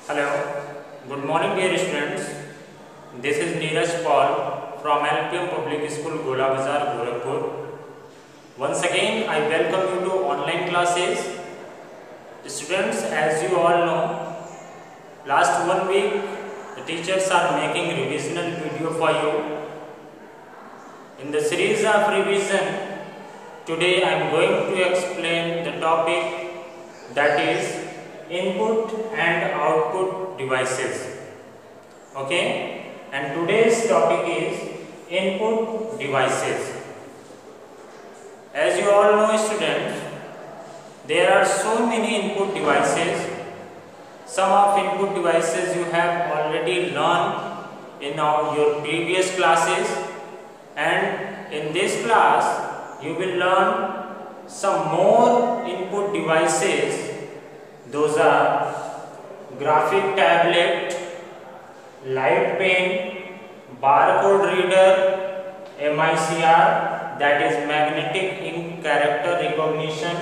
Hello, good morning dear students. This is Neeraj Paul from LPM Public School, Gola Bazar, Gorakhpur. Once again, I welcome you to online classes. Students, as you all know, last 1 week the teachers are making revisional video for you. In the series of revision, today I am going to explain the topic that is input and output devices. Okay, and today's topic is input devices. As you all know, students, there are so many input devices. Some of input devices you have already learned in your previous classes, and in this class you will learn some more input devices. Those are graphic tablet, light pen, barcode reader, MICR, that is magnetic ink character recognition,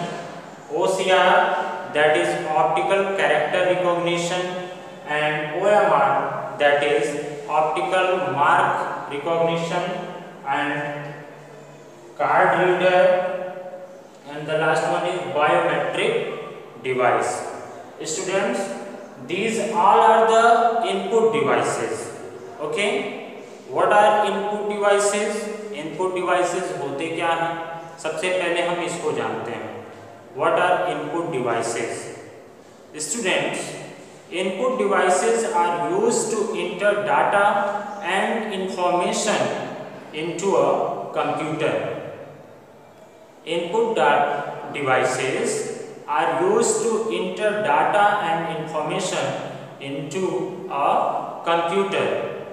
OCR, that is optical character recognition, and OMR, that is optical mark recognition, and card reader, and the last one is biometric device. Students, these all are the input devices. Okay, what are input devices? Input devices होते क्या हैं? सबसे पहले हम इसको जानते हैं. What are input devices? Students, input devices are used to enter data and information into a computer. Input devices are used to enter data and information into a computer.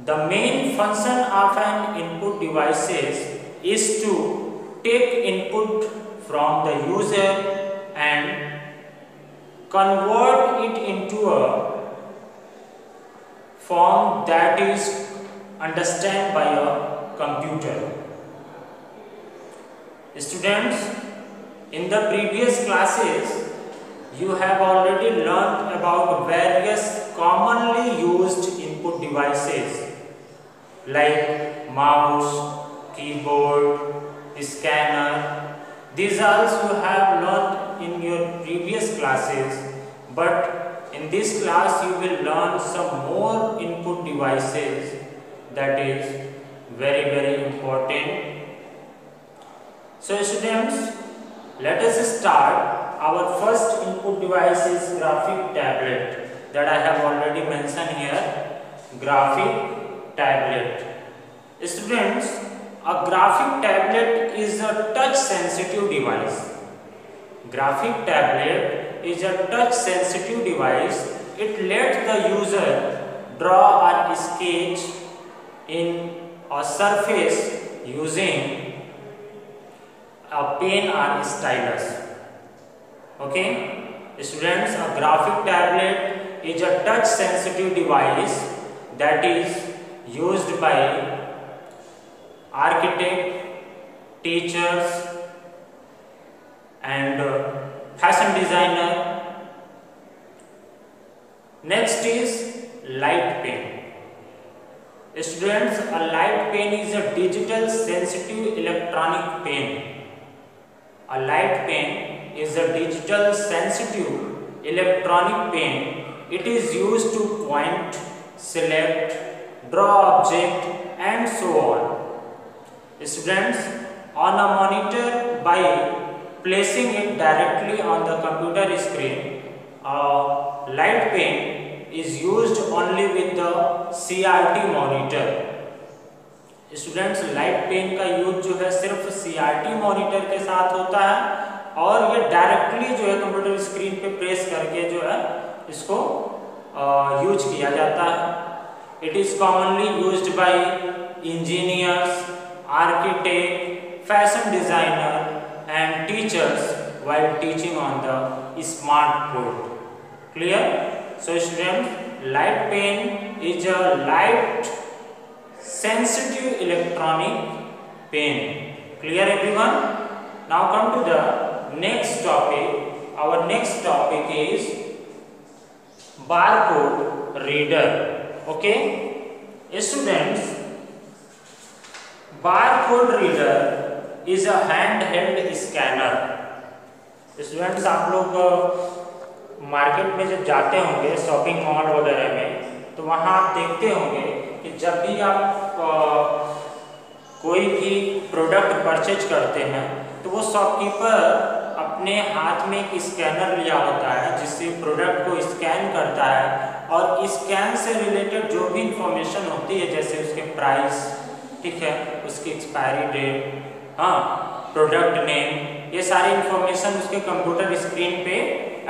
The main function of an input device is to take input from the user and convert it into a form that is understood by a computer. Students, in the previous classes, you have already learnt about various commonly used input devices like mouse, keyboard, scanner. These also you have learnt in your previous classes, but in this class you will learn some more input devices that is very important. So students, let us start. Our first input device is graphic tablet, that I have already mentioned here. Graphic tablet. Students, a graphic tablet is a touch sensitive device. Graphic tablet is a touch sensitive device. It lets the user draw or sketch in a surface using a pen or stylus. Okay, students, a graphic tablet is a touch sensitive device that is used by architects, teachers, and fashion designer. Next is light pen. Students, a light pen is a digital sensitive electronic pen. A light pen is a digital sensitive electronic pen. It is used to point, select, draw object, and so on. Students, on a monitor, by placing it directly on the computer screen, a light pen is used only with the CRT monitor. Students, light pen का use जो है सिर्फ CRT monitor के साथ होता है, और ये डायरेक्टली जो है कंप्यूटर स्क्रीन पे प्रेस करके जो है इसको यूज किया जाता है. It is commonly used by engineers, architect, fashion designer and teachers while teaching on the smart board. Clear? So students, light pen is a light sensitive electronic pen. Clear everyone? Now come to the next topic. Our next topic is barcode reader. Okay, students, barcode reader is a handheld scanner. Students, आप लोग market में जब जाते होंगे shopping mall वगैरह में, तो वहाँ आप देखते होंगे कि जब भी आप कोई भी प्रोडक्ट परचेज करते हैं तो वो शॉपकीपर अपने हाथ में एक स्कैनर लिया होता है जिससे प्रोडक्ट को स्कैन करता है, और स्कैन से रिलेटेड जो भी इंफॉर्मेशन होती है जैसे उसके प्राइस, ठीक है, उसकी एक्सपायरी डेट, हाँ, प्रोडक्ट नेम, ये सारी इंफॉर्मेशन उसके कंप्यूटर स्क्रीन पे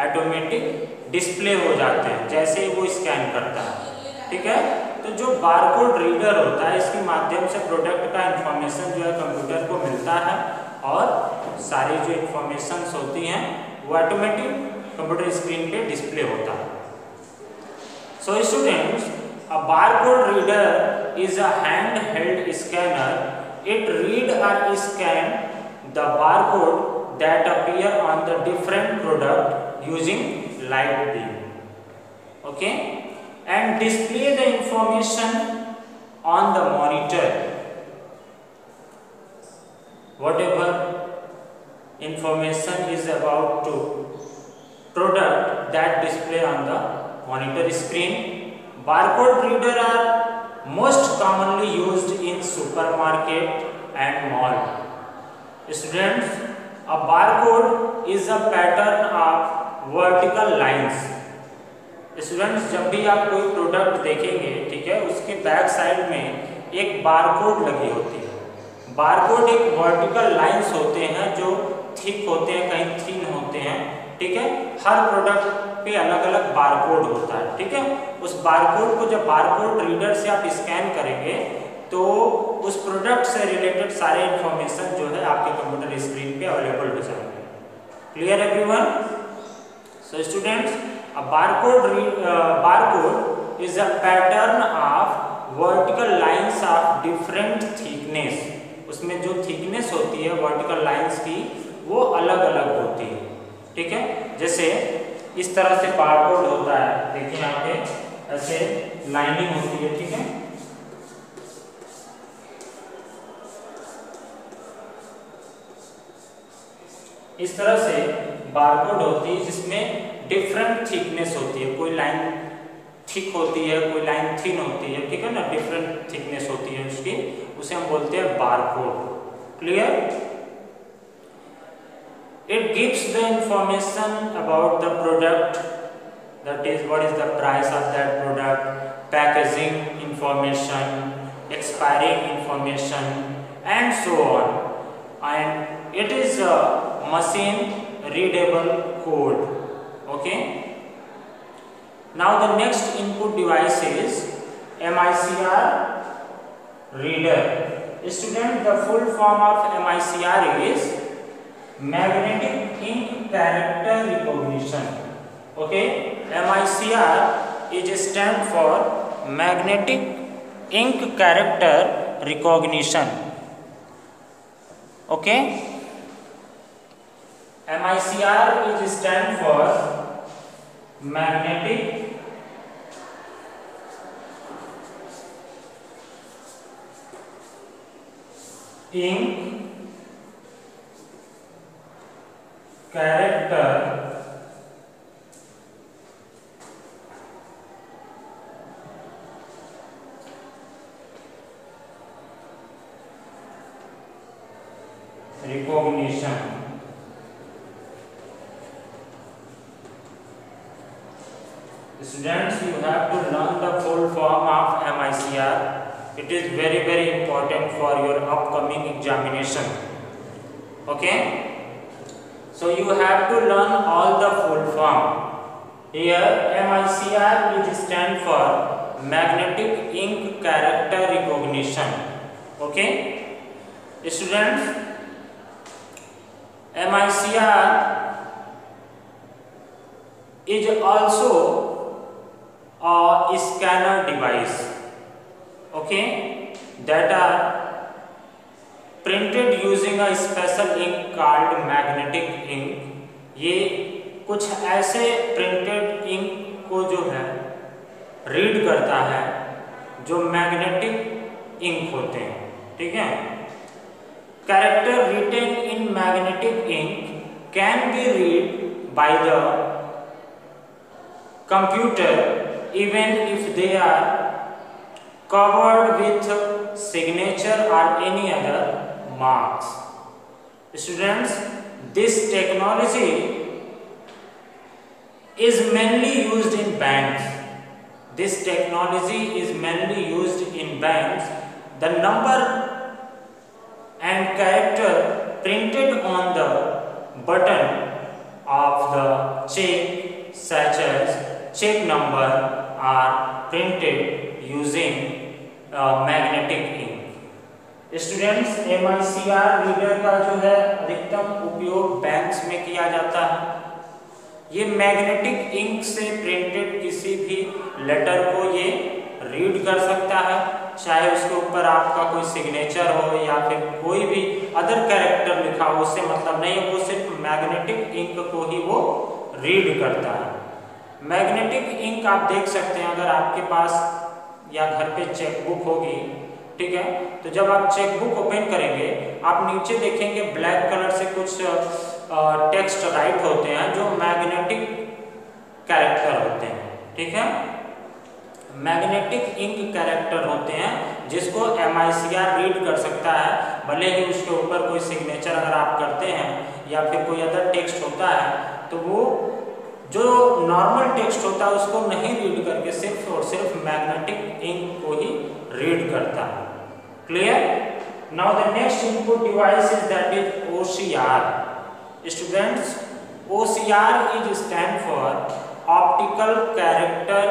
ऑटोमेटिक डिस्प्ले हो जाते हैं जैसे ही वो स्कैन करता है। ठीक है, तो जो बारकोड रीडर होता है इसके माध्यम से प्रोडक्ट का इंफॉर्मेशन जो है कंप्यूटर को मिलता है, और सारी जो इंफॉर्मेशंस होती हैं वो ऑटोमेटिक कंप्यूटर स्क्रीन पे डिस्प्ले होता है। So students, a barcode reader is a hand-held scanner. It read or scan the barcode that appear on the different product using light beam. Okay, and display the information on the monitor. Whatever information is about to product that display on the monitor screen. Barcode reader are most commonly used in supermarket and mall. Students, a barcode is a pattern of vertical lines. Students, जब भी आप कोई product देखेंगे, ठीक है, उसके back side में एक बारकोड लगी होती है। बारकोड एक वर्टिकल लाइंस होते हैं जो थिक होते हैं, कहीं थिन होते हैं, ठीक है, हर प्रोडक्ट पे अलग अलग बारकोड होता है। ठीक है, उस बारकोड को जब बारकोड रीडर से आप स्कैन करेंगे तो उस प्रोडक्ट से रिलेटेड सारे इंफॉर्मेशन जो है आपके कंप्यूटर स्क्रीन पे अवेलेबल हो जाएंगे। Clear everyone? So students, a barcode is a pattern of vertical lines of different thickness. उसमें जो थिकनेस होती है वर्टिकल लाइंस की वो अलग अलग होती है। ठीक है, जैसे इस तरह से बारकोड होता है, देखिए यहाँ पे ऐसे लाइनिंग होती है। ठीक है, इस तरह से बारकोड होती है जिसमें डिफरेंट थिकनेस होती है, कोई लाइन थिक होती है, कोई लाइन थिन होती है। ठीक है ना, डिफरेंट थिकनेस होती है उसकी, उसे हम बोलते हैं barcode. Clear? It gives the information about the product, that is what is the price of that product, packaging information, expiring information and so on, and it is a machine readable code. Okay, now the next input device is MICR reader. Student, the full form of MICR is Magnetic Ink Character Recognition. Okay, MICR is stand for Magnetic Ink Character Recognition. Okay, MICR is stand for Magnetic Ink Character Recognition. Students, you have to learn the full form of MICR. It is very important for your upcoming examination. Okay, so you have to learn all the full form. Here MICR is stand for Magnetic Ink Character Recognition. Okay, students, MICR is also a scanner device. Okay, that are printed using a special ink called magnetic ink. ये कुछ ऐसे printed ink को जो है read करता है जो magnetic ink होते हैं, ठीक है। Character written in magnetic ink can be read by the computer even if they are covered with signature or any other marks. Students, this technology is mainly used in banks. This technology is mainly used in banks. The number and character printed on the button of the check, such as check number, are printed using magnetic ink. Students, MICR reader का जो है अधिकतम उपयोग banks में किया जाता है। ये मैग्नेटिक इंक से प्रिंटेड किसी भी लेटर को ये रीड कर सकता है, चाहे उसके ऊपर आपका कोई सिग्नेचर हो या फिर कोई भी अदर कैरेक्टर लिखा हो, उससे मतलब नहीं है, वो सिर्फ मैग्नेटिक इंक को ही वो रीड करता है। मैग्नेटिक इंक आप देख सकते हैं, अगर आपके पास या घर पे चेकबुक होगी, ठीक है, तो जब आप चेकबुक ओपन करेंगे आप नीचे देखेंगे ब्लैक कलर से कुछ टेक्स्ट राइट होते हैं जो मैग्नेटिक कैरेक्टर होते हैं, ठीक है। मैग्नेटिक इंक कैरेक्टर होते हैं जिसको MICR रीड कर सकता है, भले ही उसके ऊपर कोई सिग्नेचर अगर आप करते हैं या फिर कोई अदर टेक्स्ट होता है तो वो जो नॉर्मल टेक्स्ट होता है उसको नहीं रीड करके सिर्फ और सिर्फ मैग्नेटिक इंक को ही रीड करता है। Clear? Now the next input device is that is OCR। Students, OCR is stand for optical character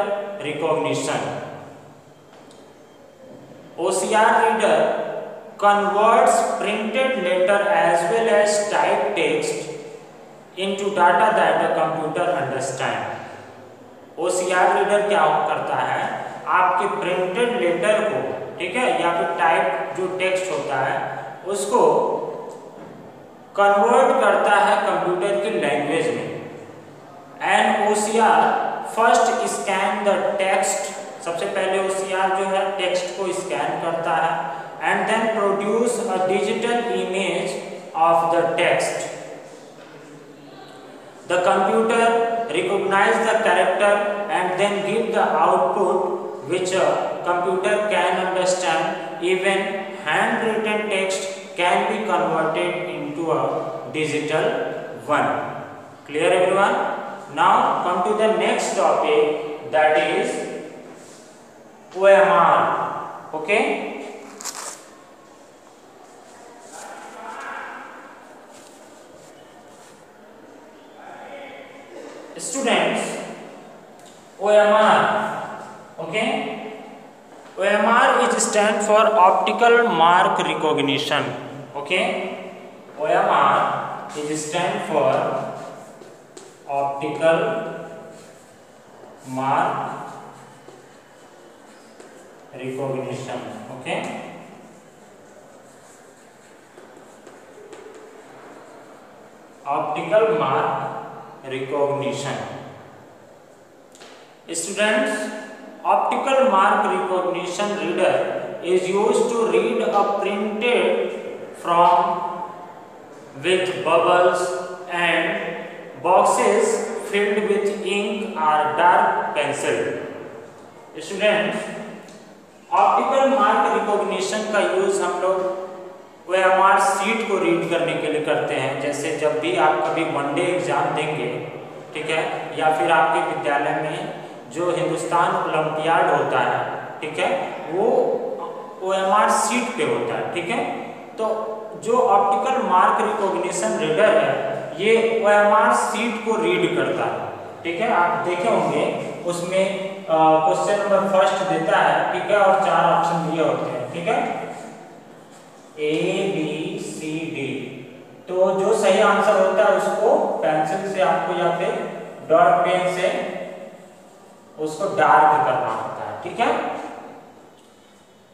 recognition. OCR reader converts printed letter as well as typed text into data that the computer understand। OCR reader क्या करता है, आपके printed letter को, ठीक है, या फिर type जो टेक्स्ट होता है उसको कन्वर्ट करता है कंप्यूटर की लैंग्वेज में। And OCR first scan the text, सबसे पहले OCR जो है टेक्स्ट को स्कैन करता है and then produce a digital image of the text. The computer recognize the character and then give the output which a computer can understand. Even handwritten text can be converted into a digital one. Clear everyone? Now come to the next topic, that is OMR. Okay? Students, OMR, okay, OMR is stand for optical mark recognition, okay, OMR is stand for optical mark recognition, okay। Optical mark recognition। Students, optical mark recognition reader is used to read a printed from with bubbles and boxes filled with ink or dark pencil। Students, optical mark recognition का use हम लोग OMR seat को read करने के लिए करते हैं। जैसे जब भी आप कभी वनडे एग्जाम देंगे, ठीक है, या फिर आपके विद्यालय में जो हिंदुस्तान ओलंपियाड होता है, ठीक है, वो OMR सीट पे होता है, ठीक है। तो जो ऑप्टिकल मार्क रिकॉग्निशन रीडर है ये OMR सीट को रीड करता है, ठीक है। आप देखे होंगे उसमें क्वेश्चन नंबर फर्स्ट देता है, ठीक है, और 4 ऑप्शन दिए होते हैं, ठीक है, ABCD। तो जो सही आंसर होता है उसको पेंसिल से आपको या फिर डॉट पेन से उसको डार्क करना होता है, ठीक है।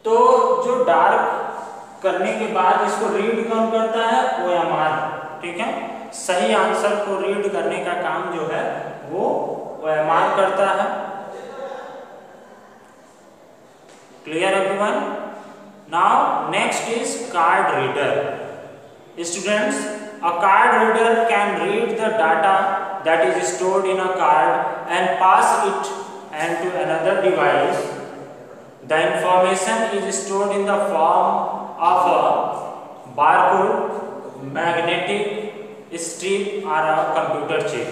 तो जो डार्क करने के बाद इसको रीड कौन करता है, OMR, ठीक है। सही आंसर को रीड करने का काम जो है वो OMR करता है। Clear everyone? Now next is card reader. Students, a card reader can read the data that is stored in a card and pass it to another device. The information is stored in the form of a barcode, magnetic strip or a computer chip.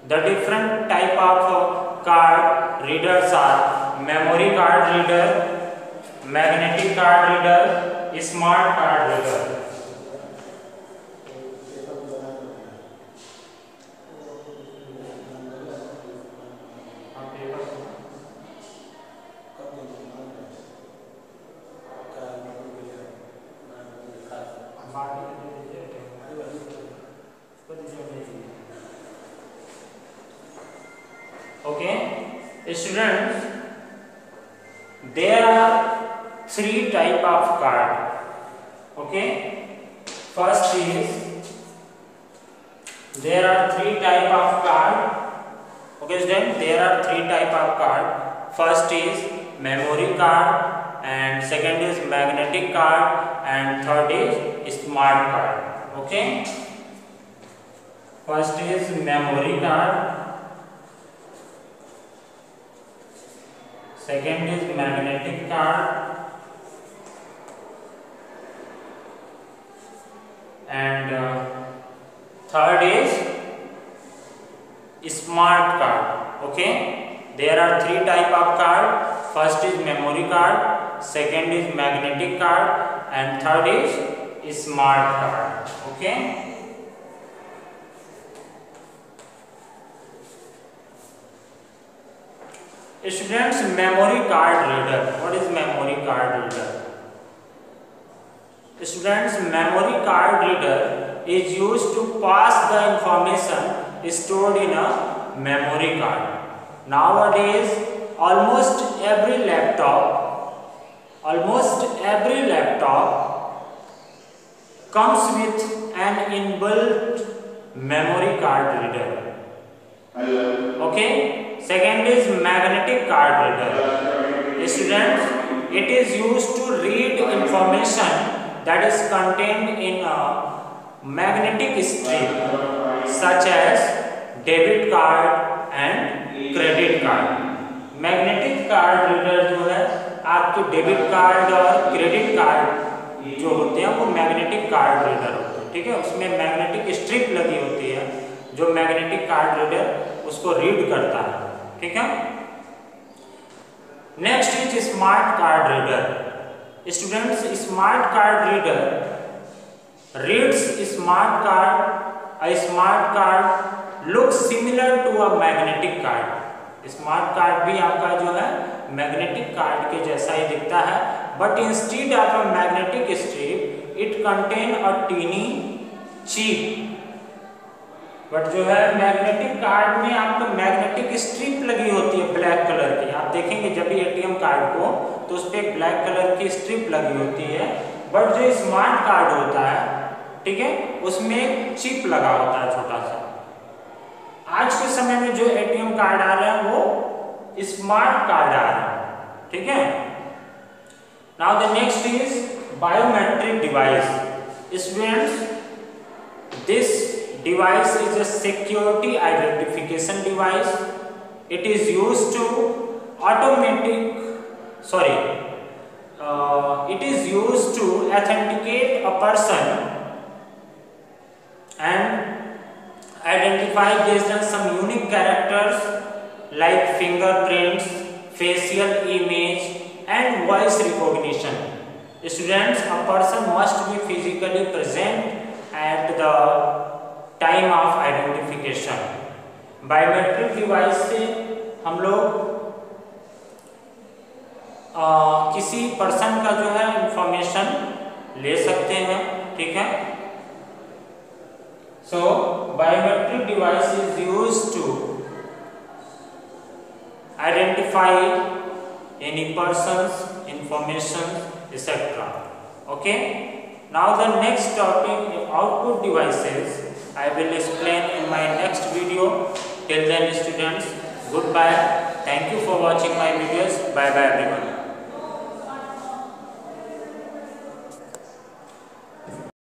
The different type of card readers are memory card reader, magnetic card reader, smart card reader. Okay, students, there are three type of card. Okay, first is there are three type of card. Okay, students, there are three type of card. First is memory card, and second is magnetic card, and third is smart card. Okay, first is memory card. Second is magnetic card, and third is smart card. Okay, there are three type of card. First is memory card, second is magnetic card, and third is smart card. Okay. Students, memory card reader. What is memory card reader? Students, memory card reader is used to pass the information stored in a memory card. Nowadays, almost every laptop comes with an inbuilt memory card reader. Okay. Second is magnetic card reader. Students, it is used to read information that is contained in a magnetic strip, such as debit card and credit card. Magnetic card reader जो है आपके debit card और credit card जो होते हैं वो magnetic card reader होते हैं, ठीक है। उसमें मैग्नेटिक स्ट्रिप लगी होती है जो मैग्नेटिक कार्ड रीडर उसको रीड करता है, ठीक है। Next is smart card reader. Students, smart card reader reads smart card. A smart card looks similar to a magnetic card. Smart card भी आपका जो है मैग्नेटिक कार्ड के जैसा ही दिखता है, but instead of a magnetic strip it contain a tiny chip. But जो है मैग्नेटिक कार्ड में आपको मैग्नेटिक स्ट्रिप लगी होती है ब्लैक कलर की। आप देखेंगे जब भी एटीएम कार्ड को तो उस पर ब्लैक कलर की स्ट्रिप लगी होती है, बट जो स्मार्ट कार्ड होता है, ठीक है, उसमें चिप लगा होता है छोटा सा। आज के समय में जो एटीएम कार्ड आ रहे हैं वो स्मार्ट कार्ड आ रहे हैं, ठीक है। Now the next is biometric device. Students, this device is a security identification device. It is used to it is used to authenticate a person and identify based on some unique characters like fingerprints, facial image and voice recognition. Students, a person must be physically present at the time of identification. Biometric device से हम लोग किसी person का जो है information ले सकते हैं, ठीक है। So biometric device is used to identify any person's information etcetera. Okay, now the next topic output devices I will explain in my next video. Till then, students, Goodbye. Thank you for watching my videos. Bye bye everyone.